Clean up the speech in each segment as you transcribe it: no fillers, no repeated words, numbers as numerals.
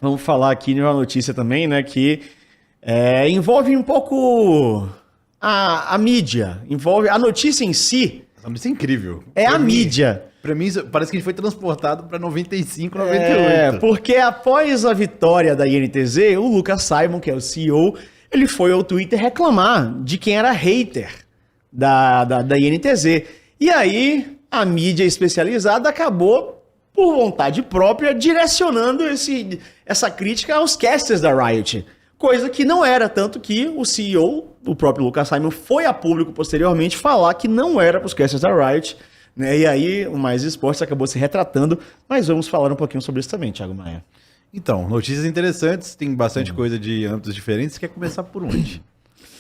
vamos falar aqui de uma notícia também, né, que envolve um pouco a mídia, envolve a notícia em si, Isso é incrível. é a mídia. Pra mim, parece que a gente foi transportado pra 95, 98. Porque após a vitória da INTZ, o Lucas Simon, que é o CEO, ele foi ao Twitter reclamar de quem era hater da INTZ. E aí, a mídia especializada acabou, por vontade própria, direcionando essa crítica aos casters da Riot. Coisa que não era, tanto que o CEO, o próprio Lucas Simon, foi a público posteriormente falar que não era para os casters da Riot, né? E aí o Mais Esportes acabou se retratando, mas vamos falar um pouquinho sobre isso também, Thiago Maia. Então, notícias interessantes, tem bastante coisa de âmbitos diferentes. Você quer começar por onde?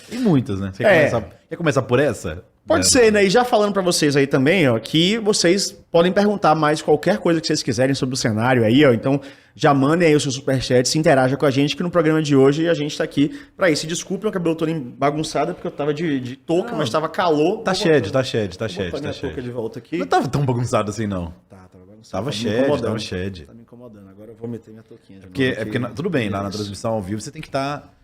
Tem muitas, né? Você quer começar por essa? Pode ser, né? E já falando pra vocês aí também, ó, que vocês podem perguntar mais qualquer coisa que vocês quiserem sobre o cenário aí, ó. Então, já mandem aí o seu superchat, se interaja com a gente, que no programa de hoje a gente tá aqui pra isso. Desculpe o cabelo todo bagunçado, porque eu tava de touca, mas tava calor. Tá shed. Vou botar minha touca de volta aqui. Não tava tão bagunçado assim, não. Tava bagunçado. Tava shed. Tá me incomodando. Agora eu vou meter minha touquinha de novo Porque, aqui. tudo bem, lá na transmissão ao vivo você tem que estar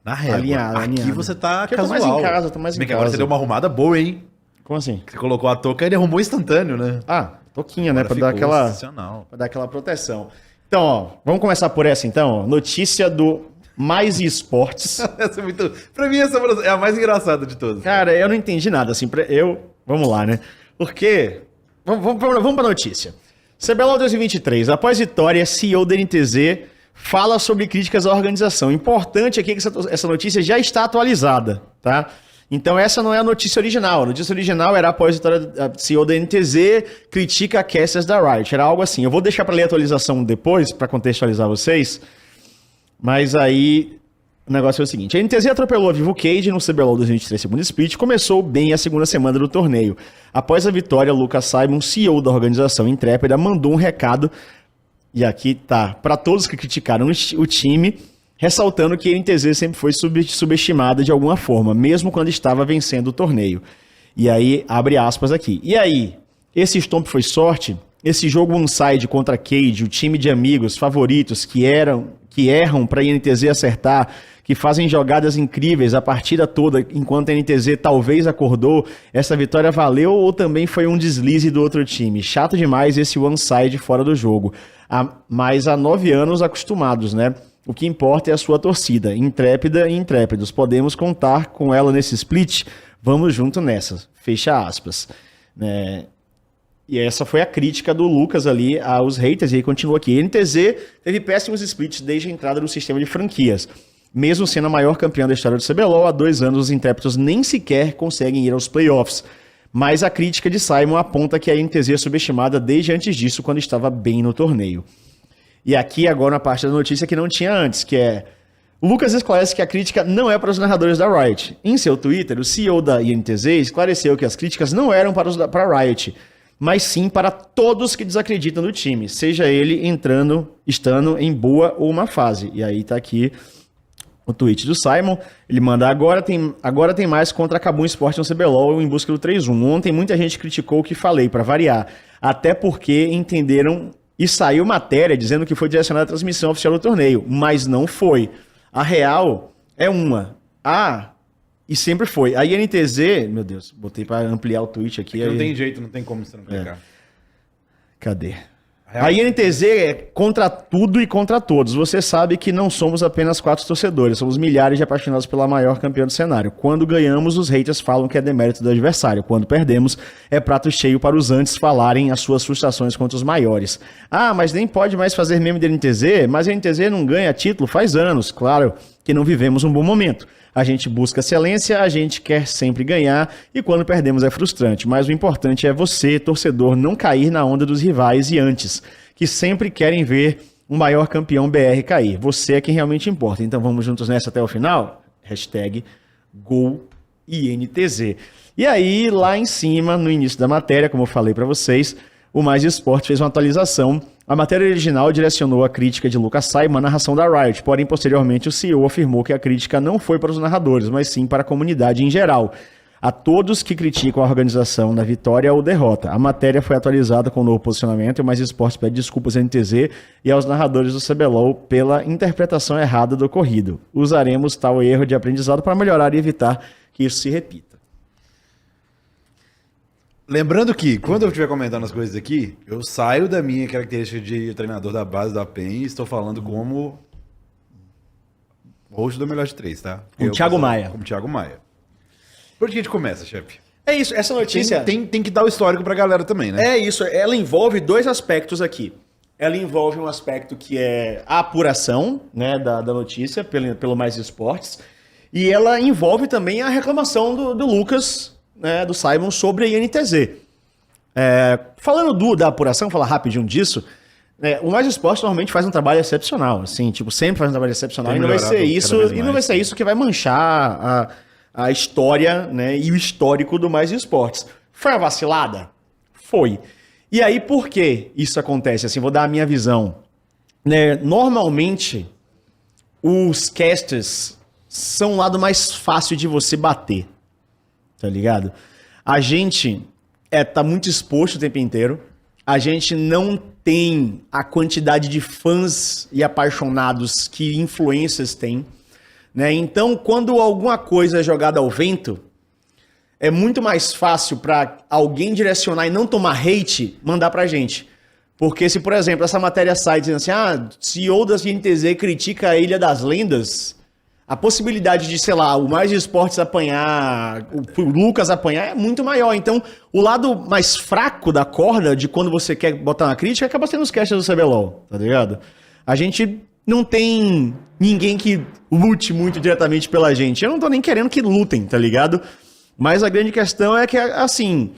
na régua. Alinhado. Aqui você tá Porque eu tô casual. mais em casa, tô mais em Bem que agora casa. você deu uma arrumada boa, hein? Como assim? Você colocou a touca e ele arrumou instantâneo, né? Ah, touquinha, né? Agora Pra dar ficou aquela... sensacional. Pra dar aquela proteção. Então, ó, vamos começar por essa então, ó. Notícia do Mais Esportes. Essa é muito... Pra mim, essa é a mais engraçada de todas. Cara, eu não entendi nada, assim, vamos lá, né? Porque, vamos pra notícia. CBLOL 2023, após vitória, CEO da NTZ fala sobre críticas à organização. Importante aqui que essa notícia já está atualizada, tá? Então essa não é a notícia original. A notícia original era após a vitória da CEO da NTZ, critica a casters da Riot. Era algo assim. Eu vou deixar para ler a atualização depois, para contextualizar vocês. Mas aí o negócio é o seguinte. A NTZ atropelou a Vivo Cage no CBLOL 2023 segundo split. Começou bem a segunda semana do torneio. Após a vitória, Lucas Simon, CEO da organização Intrépida, mandou um recado. E aqui tá, para todos que criticaram o time, ressaltando que a NTZ sempre foi subestimada de alguma forma, mesmo quando estava vencendo o torneio. E aí, abre aspas aqui. E aí, esse stomp foi sorte? Esse jogo one-side contra a Cage, o time de amigos favoritos que erram para a NTZ acertar, que fazem jogadas incríveis a partida toda, enquanto a NTZ talvez acordou, essa vitória valeu ou também foi um deslize do outro time? Chato demais esse one-side fora do jogo. Mas há 9 anos acostumados, né? O que importa é a sua torcida, intrépida e intrépidos. Podemos contar com ela nesse split? Vamos junto nessa. Fecha aspas. E essa foi a crítica do Lucas ali aos haters, e aí continua aqui. A NTZ teve péssimos splits desde a entrada do sistema de franquias. Mesmo sendo a maior campeã da história do CBLOL, há 2 anos os intrépidos nem sequer conseguem ir aos playoffs. Mas a crítica de Simon aponta que a NTZ é subestimada desde antes disso, quando estava bem no torneio. E aqui agora na parte da notícia que não tinha antes, que é... O Lucas esclarece que a crítica não é para os narradores da Riot. Em seu Twitter, o CEO da INTZ esclareceu que as críticas não eram para a Riot, mas sim para todos que desacreditam do time, seja ele estando em boa ou má fase. E aí tá aqui o tweet do Simon, ele manda: agora tem mais contra a Kabum Sport no CBLOL em busca do 3-1. Ontem muita gente criticou o que falei, para variar, até porque entenderam e saiu matéria dizendo que foi direcionada à transmissão oficial do torneio, mas não foi. A real é uma. E sempre foi. A INTZ, meu Deus, botei para ampliar o tweet aqui. Não tem jeito, não tem como você não clicar. Cadê? A INTZ é contra tudo e contra todos. Você sabe que não somos apenas 4 torcedores, somos milhares de apaixonados pela maior campeã do cenário. Quando ganhamos, os haters falam que é demérito do adversário. Quando perdemos, é prato cheio para os antes falarem as suas frustrações contra os maiores. Mas nem pode mais fazer meme da NTZ, mas a NTZ não ganha título faz anos. Claro que não vivemos um bom momento. A gente busca excelência, a gente quer sempre ganhar e quando perdemos é frustrante. Mas o importante é você, torcedor, não cair na onda dos rivais e antes, que sempre querem ver o maior campeão BR cair. Você é quem realmente importa. Então vamos juntos nessa até o final? #GoINTZ. E aí, lá em cima, no início da matéria, como eu falei para vocês, o Mais Esporte fez uma atualização. A matéria original direcionou a crítica de Lucas Simon à narração da Riot, porém, posteriormente, o CEO afirmou que a crítica não foi para os narradores, mas sim para a comunidade em geral. a todos que criticam a organização da vitória ou derrota. A matéria foi atualizada com o novo posicionamento e o Mais Esportes pede desculpas à NTZ e aos narradores do CBLOL pela interpretação errada do ocorrido. Usaremos tal erro de aprendizado para melhorar e evitar que isso se repita. Lembrando que, quando eu estiver comentando as coisas aqui, eu saio da minha característica de treinador da base da PEN e estou falando como host do Melhor de 3, tá? Como Thiago Maia. Como Thiago Maia. Por que a gente começa, chefe? É isso, essa notícia... Tem que dar o histórico pra galera também, né? É isso, ela envolve dois aspectos aqui. Ela envolve um aspecto que é a apuração, né, da notícia pelo Mais Esportes, e ela envolve também a reclamação do Lucas... né, do Simon sobre a INTZ. Falando da apuração, falar rapidinho disso, o Mais Esportes normalmente faz um trabalho excepcional, assim, tipo, sempre faz um trabalho excepcional, e não vai ser isso que vai manchar a história, né, e o histórico do Mais Esportes. Foi uma vacilada? Foi. E aí, por que isso acontece? Assim, vou dar a minha visão. Né, normalmente, os casters são o lado mais fácil de você bater. Tá ligado? A gente tá muito exposto o tempo inteiro. A gente não tem a quantidade de fãs e apaixonados que influencers têm, né? Então, quando alguma coisa é jogada ao vento, é muito mais fácil para alguém direcionar e não tomar hate, mandar pra gente. Porque se, por exemplo, essa matéria sai dizendo assim, CEO da INTZ critica a Ilha das Lendas... A possibilidade de, sei lá, o Mais Esportes apanhar, o Lucas apanhar é muito maior. Então, o lado mais fraco da corda de quando você quer botar uma crítica acaba sendo os casters do CBLOL, tá ligado? A gente não tem ninguém que lute muito diretamente pela gente. Eu não tô nem querendo que lutem, tá ligado? Mas a grande questão é que, assim,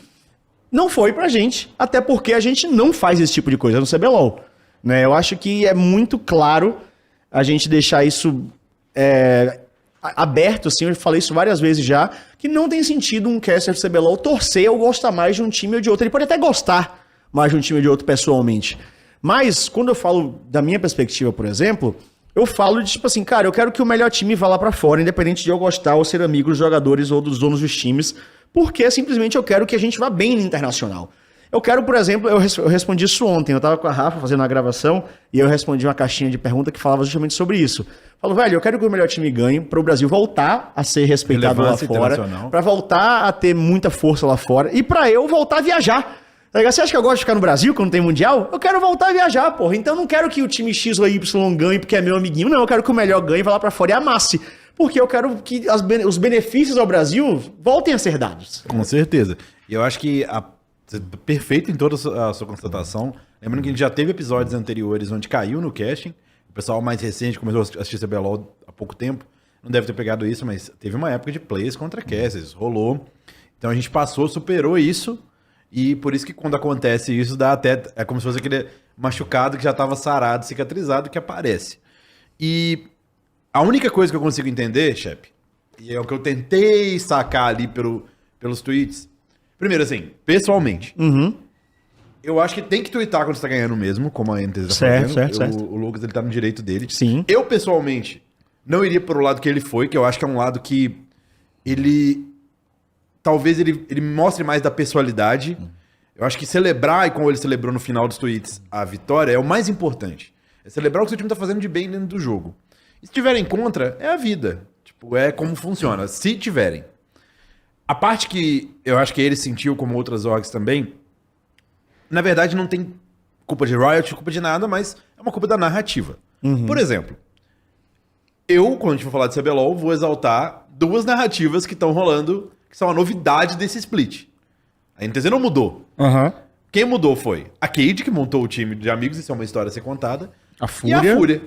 não foi pra gente, até porque a gente não faz esse tipo de coisa no CBLOL, né? Eu acho que é muito claro a gente deixar isso... aberto, assim, eu falei isso várias vezes já, que não tem sentido um caster do CBLOL torcer ou gostar mais de um time ou de outro. Ele pode até gostar mais de um time ou de outro pessoalmente. Mas, quando eu falo da minha perspectiva, por exemplo, eu falo de tipo assim, cara, eu quero que o melhor time vá lá pra fora, independente de eu gostar ou ser amigo dos jogadores ou dos donos dos times, porque simplesmente eu quero que a gente vá bem no internacional. Eu quero, por exemplo, eu respondi isso ontem, eu tava com a Rafa fazendo uma gravação e eu respondi uma caixinha de pergunta que falava justamente sobre isso. Falo, velho, eu quero que o melhor time ganhe para o Brasil voltar a ser respeitado lá fora, para voltar a ter muita força lá fora e para eu voltar a viajar. Você acha que eu gosto de ficar no Brasil quando tem Mundial? Eu quero voltar a viajar, porra. Então eu não quero que o time X ou Y ganhe porque é meu amiguinho, não. Eu quero que o melhor ganhe e vá lá para fora e amasse. Porque eu quero que os benefícios ao Brasil voltem a ser dados. Com certeza. E eu acho que perfeito em toda a sua constatação. Lembrando que a gente já teve episódios anteriores onde caiu no casting. O pessoal mais recente começou a assistir CBLOL há pouco tempo. Não deve ter pegado isso, mas teve uma época de plays contra casters. Rolou. Então a gente passou, superou isso. E por isso que quando acontece isso, dá até... É como se fosse aquele machucado que já estava sarado, cicatrizado, que aparece. E a única coisa que eu consigo entender, chefe, e é o que eu tentei sacar ali pelos tweets... Primeiro, assim, pessoalmente, eu acho que tem que twittar quando você tá ganhando mesmo, como a NTZ tá fazendo. Certo. O Lucas, ele tá no direito dele. Sim. Eu, pessoalmente, não iria pro lado que ele foi, que eu acho que é um lado que ele... Talvez ele mostre mais da pessoalidade. Eu acho que celebrar, e como ele celebrou no final dos tweets, a vitória, é o mais importante. É celebrar o que o seu time tá fazendo de bem dentro do jogo. E se tiverem contra, é a vida. Tipo, é como funciona. Se tiverem. A parte que eu acho que ele sentiu, como outras orgs também, na verdade não tem culpa de Riot, culpa de nada, mas é uma culpa da narrativa. Por exemplo, quando a gente for falar de CBLOL, vou exaltar duas narrativas que estão rolando, que são a novidade desse split. A NTZ não mudou. Quem mudou foi a Cade, que montou o time de amigos, isso é uma história a ser contada. A Fúria. E a Fúria.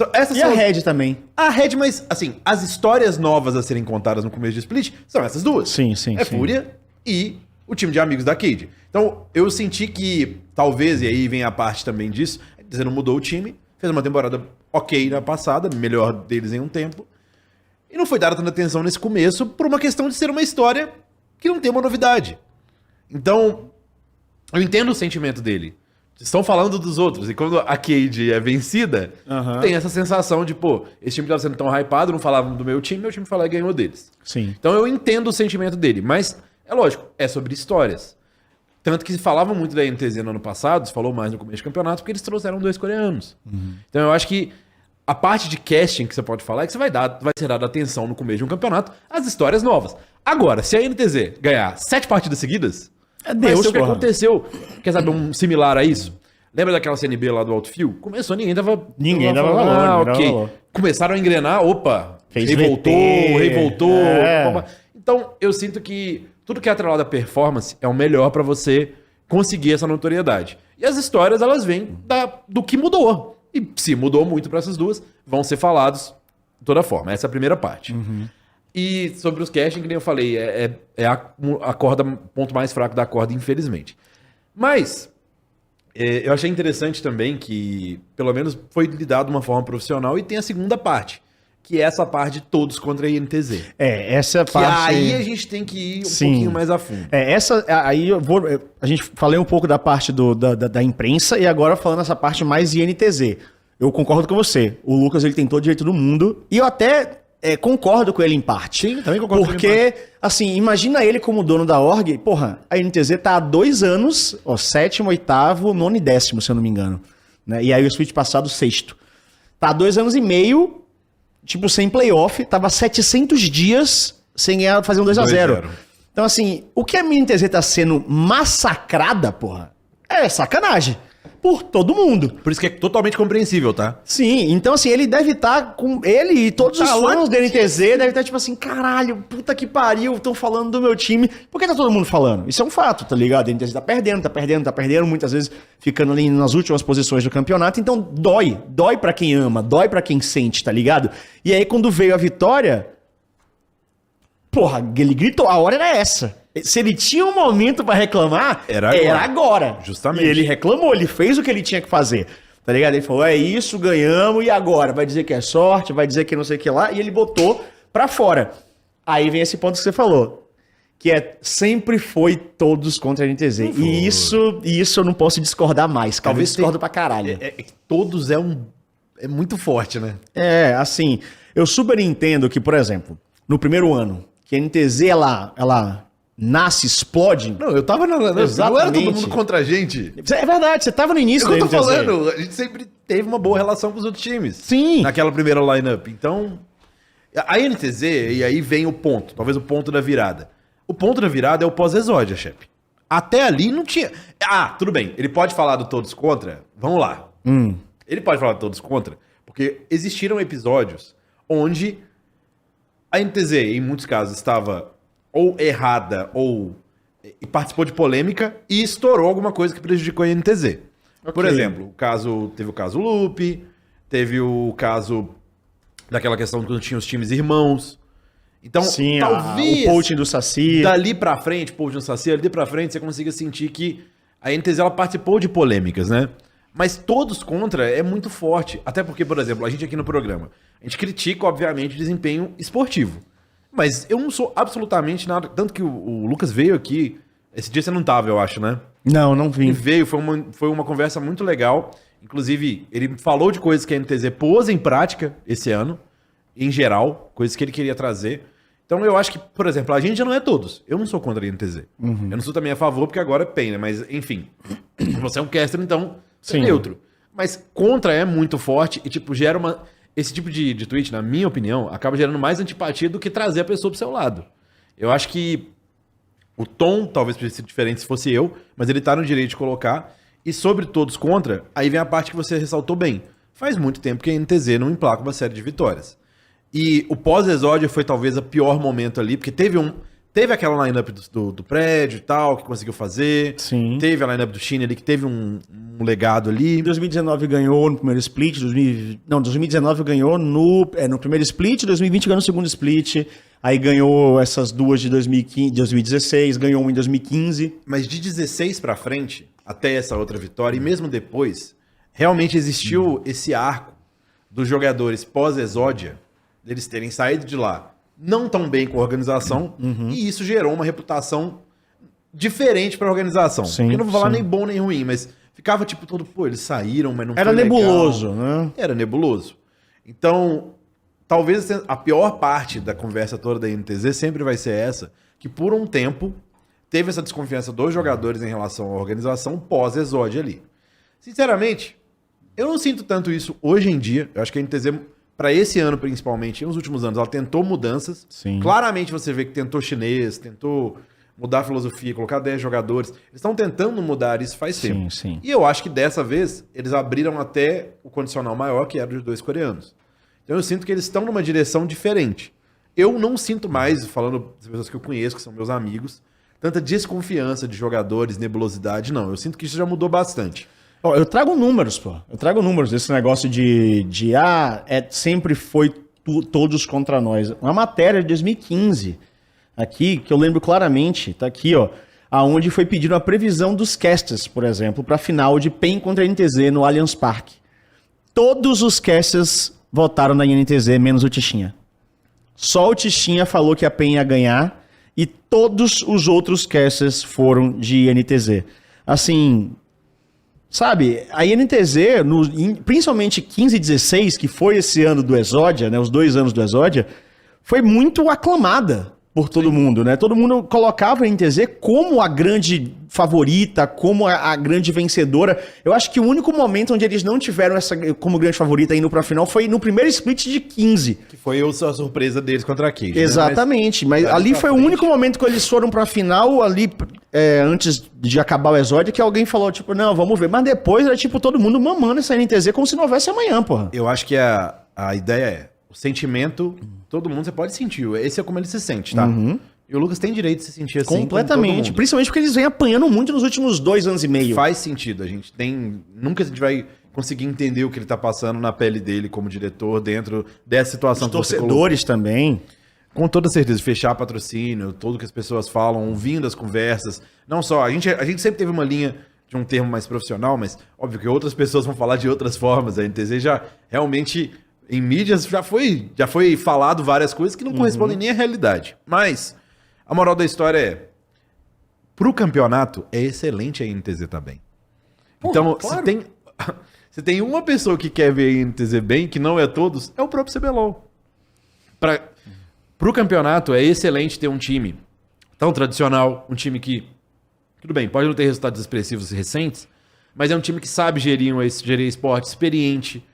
A Red também. A Red, mas, assim, as histórias novas a serem contadas no começo de Split são essas duas. Sim. Fúria e o time de amigos da Cade. Então, eu senti que, talvez, e aí vem a parte também disso, a NTZ não mudou o time, fez uma temporada ok na passada, melhor deles em um tempo, e não foi dada tanta atenção nesse começo por uma questão de ser uma história que não tem uma novidade. Então, eu entendo o sentimento dele. estão falando dos outros. E quando a Cade é vencida, tem essa sensação de, pô, esse time que tava sendo tão hypado, não falavam do meu time foi lá e ganhou deles. Sim. Então eu entendo o sentimento dele, mas é lógico, é sobre histórias. Tanto que se falava muito da NTZ no ano passado, se falou mais no começo do campeonato, porque eles trouxeram 2 coreanos. Então eu acho que a parte de casting que você pode falar é que vai ser dada atenção no começo de um campeonato às histórias novas. Agora, se a NTZ ganhar 7 partidas seguidas, Deus, vai ser o que porra. aconteceu. Quer saber um similar a isso? Lembra daquela CNB lá do Outfield? Começou, ninguém dava valor. Ninguém dava valor. Começaram a engrenar, opa, Fez rei VT, voltou. é. Opa. Então, eu sinto que tudo que é atrelado à performance é o melhor pra você conseguir essa notoriedade. E as histórias, elas vêm do que mudou. E se mudou muito pra essas duas, vão ser falados de toda forma. Essa é a primeira parte. E sobre os casting, que nem eu falei, é a corda, ponto mais fraco da corda, infelizmente. Mas eu achei interessante também que, pelo menos, foi lidado de uma forma profissional e tem a segunda parte, que é essa parte de todos contra a INTZ. Essa Que parte... aí a gente tem que ir um pouquinho mais a fundo. Aí a gente falei um pouco da parte da imprensa e agora falando essa parte mais INTZ. Eu concordo com você. O Lucas, ele tem todo o direito do mundo e eu até concordo com ele em parte. Sim, também concordo com ele em Porque, assim, imagina ele como dono da org. Porra, a NTZ tá há 2 anos, 7º, 8º, 9º e 10º, se eu não me engano. Né? E aí o split passado, 6º. Tá há 2 anos e meio, tipo, sem playoff. Tava 700 dias sem ganhar, fazer um 2-0. Então, assim, o que a NTZ tá sendo massacrada, porra, é sacanagem. Por todo mundo. Por isso que é totalmente compreensível, tá? Sim, então assim, ele deve estar com... Ele e todos os fãs da NTZ devem estar tipo assim, caralho, puta que pariu, estão falando do meu time. Por que tá todo mundo falando? Isso é um fato, tá ligado? A NTZ tá perdendo, muitas vezes ficando ali nas últimas posições do campeonato. Então dói pra quem ama, dói pra quem sente, tá ligado? E aí quando veio a vitória, porra, ele gritou, a hora era essa. Se ele tinha um momento pra reclamar, era agora. Justamente. E ele reclamou, ele fez o que ele tinha que fazer. Tá ligado? Ele falou, é isso, ganhamos, e agora? Vai dizer que é sorte, vai dizer que não sei o que lá, e ele botou pra fora. Aí vem esse ponto que você falou, que sempre foi todos contra a NTZ. E isso eu não posso discordar mais, cara. Talvez eu discordo pra caralho. Todos é muito forte, né? Assim, eu super entendo que, por exemplo, no primeiro ano, que a NTZ, ela nasce, explode. Não, eu tava não era Exatamente. todo mundo contra a gente. É verdade, você tava no início da Eu tô NTZ. falando, a gente sempre teve uma boa relação com os outros times. Sim. Naquela primeira lineup. Então, a NTZ, e aí vem o ponto, talvez o ponto da virada. O ponto da virada é o pós-exódia, chefe. Até ali não tinha... Ah, tudo bem, ele pode falar do todos contra? Vamos lá. Ele pode falar do todos contra, porque existiram episódios onde a NTZ, em muitos casos, estava ou errada ou participou de polêmica e estourou alguma coisa que prejudicou a NTZ. Okay. Por exemplo, teve o caso Loop, teve o caso daquela questão quando tinha os times irmãos. Então, sim, talvez o coaching do Saci. Dali pra frente, coaching do Saci, ali pra frente, você consiga sentir que a NTZ ela participou de polêmicas, né? Mas todos contra é muito forte. Até porque, por exemplo, a gente aqui no programa, a gente critica, obviamente, o desempenho esportivo. Mas eu não sou absolutamente nada. Tanto que o Lucas veio aqui. Esse dia você não tava, eu acho, né? Não vim. Ele veio, foi uma conversa muito legal. Inclusive, ele falou de coisas que a NTZ pôs em prática esse ano, em geral, coisas que ele queria trazer. Então eu acho que, por exemplo, a gente já não é todos. Eu não sou contra a NTZ. Eu não sou também a favor, porque agora tem, né? Mas, enfim. Você é um caster, então você é neutro. Mas contra é muito forte e, tipo, gera uma... Esse tipo de tweet, na minha opinião, acaba gerando mais antipatia do que trazer a pessoa pro seu lado. Eu acho que o tom talvez poderia ser diferente se fosse eu, mas ele tá no direito de colocar. E sobre todos contra, aí vem a parte que você ressaltou bem. Faz muito tempo que a NTZ não emplaca uma série de vitórias. E o pós-exódio foi talvez o pior momento ali, porque teve aquela lineup do prédio e tal, que conseguiu fazer. Sim. Teve a lineup do China ali, que teve um legado ali. Em 2019 ganhou no primeiro split. 2019 ganhou no primeiro split, 2020 ganhou no segundo split. Aí ganhou essas duas de 2016, ganhou uma em 2015. Mas de 16 pra frente, até essa outra vitória, e mesmo depois, realmente existiu esse arco dos jogadores pós-exódia, deles terem saído de lá não tão bem com a organização, e isso gerou uma reputação diferente para a organização. Sim, eu não vou falar nem bom nem ruim, mas ficava tipo todo, pô, eles saíram, mas não Era foi legal. nebuloso, né? Era nebuloso. Então, talvez a pior parte da conversa toda da NTZ sempre vai ser essa, que por um tempo teve essa desconfiança dos jogadores em relação à organização pós-Exódia ali. Sinceramente, eu não sinto tanto isso hoje em dia. Eu acho que a NTZ, para esse ano principalmente, e nos últimos anos, ela tentou mudanças. Sim. Claramente você vê que tentou chinês, tentou mudar a filosofia, colocar 10 jogadores. Eles estão tentando mudar isso faz tempo. Sim. E eu acho que dessa vez eles abriram até o condicional maior, que era dos 2 coreanos. Então eu sinto que eles estão numa direção diferente. Eu não sinto mais, falando das pessoas que eu conheço, que são meus amigos, tanta desconfiança de jogadores, nebulosidade, não. Eu sinto que isso já mudou bastante. Ó, eu trago números, pô. Eu trago números desse negócio sempre foi todos contra nós. Uma matéria de 2015, aqui, que eu lembro claramente, tá aqui, ó, aonde foi pedido a previsão dos casters, por exemplo, para a final de PEN contra a NTZ no Allianz Parque. Todos os casters votaram na NTZ, menos o Tichinha. Só o Tichinha falou que a PEN ia ganhar e todos os outros casters foram de NTZ. Assim, sabe, a INTZ, principalmente 15 e 16, que foi esse ano do Exódia, né, os 2 anos do Exódia, foi muito aclamada por todo mundo, né? Todo mundo colocava a INTZ como a grande favorita, como a grande vencedora. Eu acho que o único momento onde eles não tiveram essa como grande favorita indo pra final foi no primeiro split de 15. Que foi a surpresa deles contra a Cage. Exatamente, né? Mas ali foi o único momento que eles foram pra final, ali antes de acabar o Exódia, que alguém falou, tipo, não, vamos ver. Mas depois era tipo todo mundo mamando essa NTZ como se não houvesse amanhã, porra. Eu acho que a ideia é, o sentimento, todo mundo você pode sentir. Esse é como ele se sente, tá? Uhum. E o Lucas tem direito de se sentir assim. Completamente. Principalmente porque eles vêm apanhando muito nos últimos 2 anos e meio. Faz sentido. A gente tem. Nunca a gente vai conseguir entender o que ele tá passando na pele dele como diretor dentro dessa situação. Os torcedores também. Com toda certeza, fechar patrocínio, tudo que as pessoas falam, ouvindo as conversas. Não só. A gente sempre teve uma linha de um termo mais profissional, mas óbvio que outras pessoas vão falar de outras formas. A NTZ já realmente. Em mídias já foi falado várias coisas que não correspondem nem à realidade. Mas a moral da história é, pro campeonato, é excelente a INTZ tá bem. Então, claro. se tem uma pessoa que quer ver a INTZ bem, que não é todos, é o próprio CBLOL. Pro campeonato, é excelente ter um time tão tradicional, um time que, tudo bem, pode não ter resultados expressivos recentes, mas é um time que sabe gerir esporte, experiente,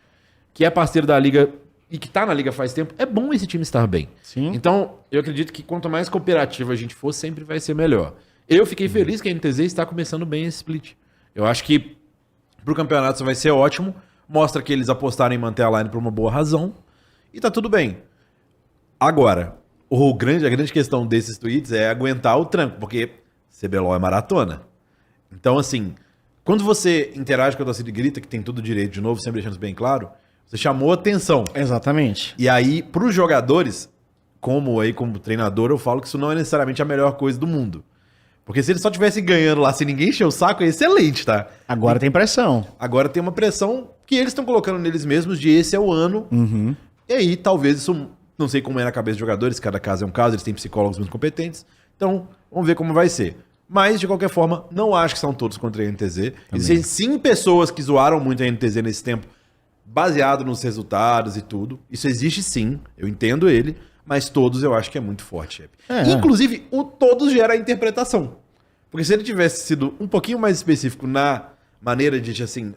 que é parceiro da liga e que tá na liga faz tempo, é bom esse time estar bem. Sim. Então, eu acredito que quanto mais cooperativa a gente for, sempre vai ser melhor. Eu fiquei feliz que a NTZ está começando bem esse split. Eu acho que pro campeonato isso vai ser ótimo, mostra que eles apostaram em manter a line por uma boa razão, e tá tudo bem. Agora, a grande questão desses tweets é aguentar o tranco, porque CBLOL é maratona. Então, assim, quando você interage com a torcida e grita, que tem tudo direito, de novo, sempre deixando isso bem claro, você chamou atenção. Exatamente. E aí, pros jogadores, como treinador, eu falo que isso não é necessariamente a melhor coisa do mundo. Porque se eles só estivessem ganhando lá sem ninguém encher o saco, é excelente, tá? Agora tem pressão. Agora tem uma pressão que eles estão colocando neles mesmos de esse é o ano. Uhum. E aí, talvez isso, não sei como é na cabeça dos jogadores, cada caso é um caso, eles têm psicólogos muito competentes. Então, vamos ver como vai ser. Mas, de qualquer forma, não acho que são todos contra a NTZ. Existem sim pessoas que zoaram muito a NTZ nesse tempo, baseado nos resultados e tudo. Isso existe sim, eu entendo ele, mas todos eu acho que é muito forte, chefe. Inclusive, o todos gera a interpretação. Porque se ele tivesse sido um pouquinho mais específico na maneira de, assim,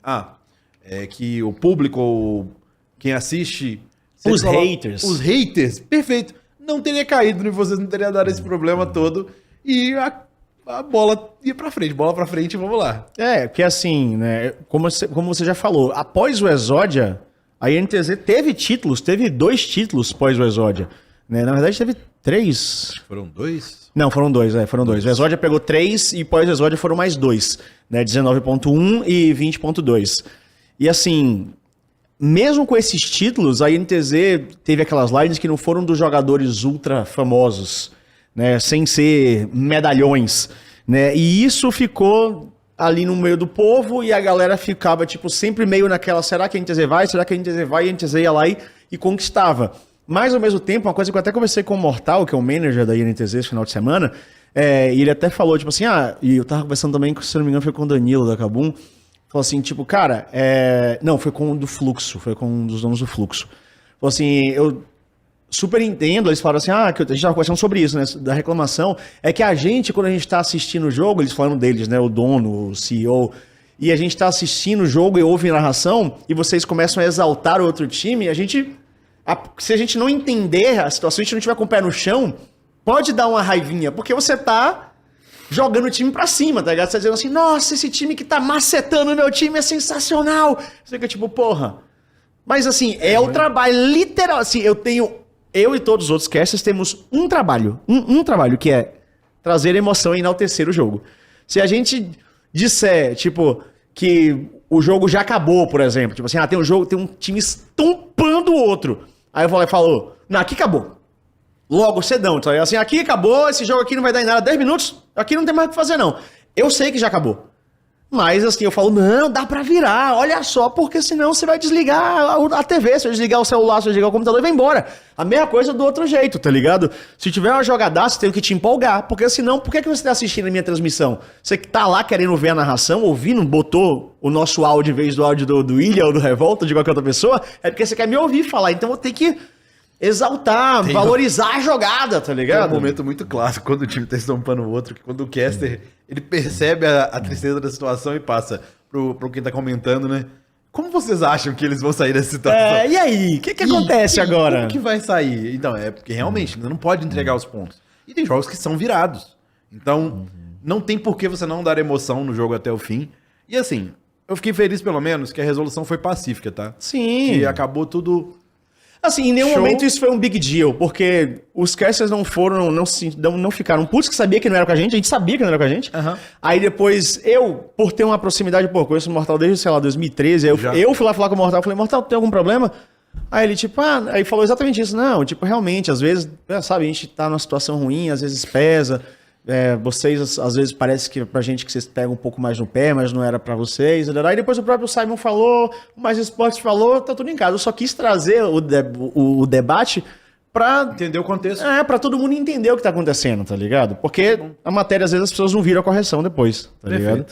que o público ou quem assiste... Os haters. Os haters, perfeito. Não teria caído em vocês, não teria dado esse problema todo. E a bola ia pra frente, vamos lá. Porque assim, né, como você já falou, após o Exódia, a INTZ teve 2 títulos pós o Exódia. Né? Na verdade, teve 3. Foram 2? Não, foram 2, foram 2. O Exódia pegou 3 e pós o Exódia foram mais 2, né? 19.1 e 20.2. E assim, mesmo com esses títulos, a INTZ teve aquelas lines que não foram dos jogadores ultra famosos, né, sem ser medalhões, né? E isso ficou ali no meio do povo e a galera ficava tipo sempre meio naquela, será que a NTZ vai? Será que a NTZ vai? E a NTZ ia lá e conquistava. Mas ao mesmo tempo, uma coisa que eu até conversei com o Mortal, que é o manager da INTZ esse final de semana, e ele até falou tipo assim, e eu tava conversando também, se não me engano, foi com o Danilo da Kabum, Falou assim, tipo, cara, não, foi com um do Fluxo, foi com um dos donos do Fluxo. Falou assim, eu super entendo, eles falaram assim, que a gente tava conversando sobre isso, né, da reclamação, é que a gente, quando a gente tá assistindo o jogo, eles falaram deles, né, o dono, o CEO, e a gente tá assistindo o jogo e ouve narração, e vocês começam a exaltar o outro time, se a gente não entender a situação, se a gente não tiver com o pé no chão, pode dar uma raivinha, porque você tá jogando o time pra cima, tá ligado? Você tá dizendo assim, nossa, esse time que tá macetando o meu time é sensacional. Você fica tipo, porra. Mas assim, o trabalho literal, assim, eu e todos os outros casters temos um trabalho, um trabalho que é trazer emoção e enaltecer o jogo. Se a gente disser, tipo, que o jogo já acabou, por exemplo, tipo assim, tem um time estompando o outro. Aí eu vou lá e falo, não, aqui acabou. Logo, cedão, então, assim, aqui acabou, esse jogo aqui não vai dar em nada, 10 minutos, aqui não tem mais o que fazer não. Eu sei que já acabou. Mas assim, eu falo, não, dá pra virar, olha só, porque senão você vai desligar a TV, você vai desligar o celular, você vai desligar o computador e vai embora. A mesma coisa do outro jeito, tá ligado? Se tiver uma jogadaça, você tem que te empolgar, porque senão, por que você tá assistindo a minha transmissão? Você que tá lá querendo ver a narração, ouvindo, botou o nosso áudio em vez do áudio do Ilha ou do Revolta, de qualquer outra pessoa, é porque você quer me ouvir falar, então eu tenho que exaltar, valorizar a jogada, tá ligado? É um momento muito clássico quando o time tá estompando o outro, que quando o caster, ele percebe a tristeza da situação e passa pro quem tá comentando, né? Como vocês acham que eles vão sair dessa situação? E aí? O que acontece agora? Como que vai sair? Então, porque realmente, você não pode entregar os pontos. E tem jogos que são virados. Então, não tem por que você não dar emoção no jogo até o fim. E assim, eu fiquei feliz pelo menos que a resolução foi pacífica, tá? Sim. Que acabou tudo... Assim, em nenhum momento isso foi um big deal, porque os casters não ficaram putos, que sabia que não era com a gente sabia que não era com a gente. Uhum. Aí depois, por ter uma proximidade, conheço o Mortal desde, sei lá, 2013, eu fui lá falar com o Mortal, falei, Mortal, tem algum problema? Aí ele, tipo, aí falou exatamente isso. Não, tipo, realmente, às vezes, sabe, a gente tá numa situação ruim, às vezes pesa. Vocês, às vezes, parece que pra gente que vocês pegam um pouco mais no pé, mas não era pra vocês. Aí depois o próprio Simon falou, o Mais Esportes falou, tá tudo em casa. Eu só quis trazer o debate pra... Entender o contexto. Pra todo mundo entender o que tá acontecendo, tá ligado? Porque a matéria, às vezes, as pessoas não viram a correção depois, tá ligado?